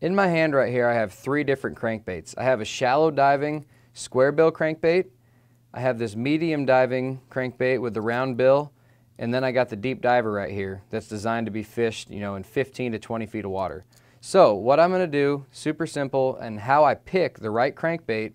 In my hand right here, I have 3 different crankbaits. I have a shallow diving square bill crankbait. I have this medium diving crankbait with the round bill. And then I got the deep diver right here that's designed to be fished, in 15 to 20 feet of water. So what I'm gonna do, super simple, and how I pick the right crankbait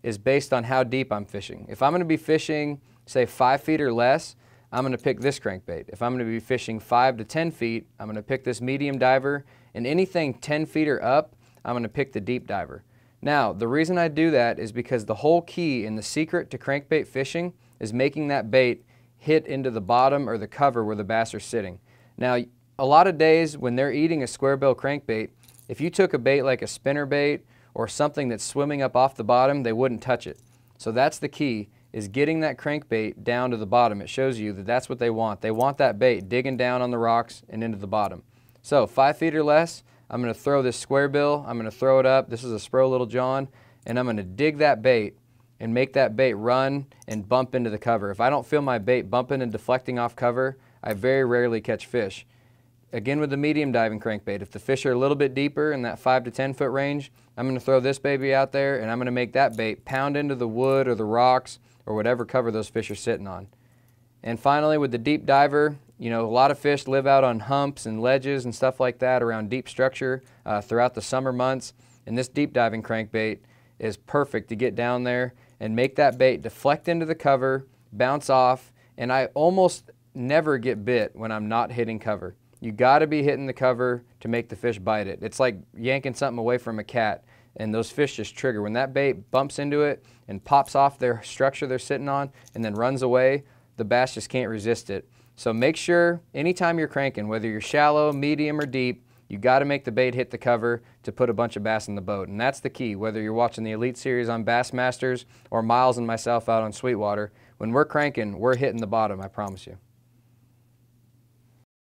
is based on how deep I'm fishing. If I'm gonna be fishing, say 5 feet or less, I'm gonna pick this crankbait. If I'm gonna be fishing 5 to 10 feet, I'm gonna pick this medium diver, and anything 10 feet or up, I'm gonna pick the deep diver. Now, the reason I do that is because the whole key and the secret to crankbait fishing is making that bait hit into the bottom or the cover where the bass are sitting. Now, a lot of days when they're eating a square bill crankbait, if you took a bait like a spinner bait or something that's swimming up off the bottom, they wouldn't touch it. So that's the key, is getting that crankbait down to the bottom. It shows you that that's what they want. They want that bait digging down on the rocks and into the bottom. So 5 feet or less, I'm gonna throw this square bill, I'm gonna throw it up, this is a Spro Little John, and I'm gonna dig that bait and make that bait run and bump into the cover. If I don't feel my bait bumping and deflecting off cover, I very rarely catch fish. Again with the medium diving crankbait, if the fish are a little bit deeper in that 5 to 10 foot range, I'm gonna throw this baby out there and I'm gonna make that bait pound into the wood or the rocks or whatever cover those fish are sitting on. And finally with the deep diver, a lot of fish live out on humps and ledges and stuff like that around deep structure throughout the summer months. And this deep diving crankbait is perfect to get down there and make that bait deflect into the cover, bounce off, and I almost never get bit when I'm not hitting cover. You gotta be hitting the cover to make the fish bite it. It's like yanking something away from a cat and those fish just trigger. When that bait bumps into it and pops off their structure they're sitting on and then runs away, the bass just can't resist it. So make sure anytime you're cranking, whether you're shallow, medium, or deep, you got to make the bait hit the cover to put a bunch of bass in the boat. And that's the key, whether you're watching the Elite Series on Bassmasters or Miles and myself out on Sweetwater. When we're cranking, we're hitting the bottom, I promise you.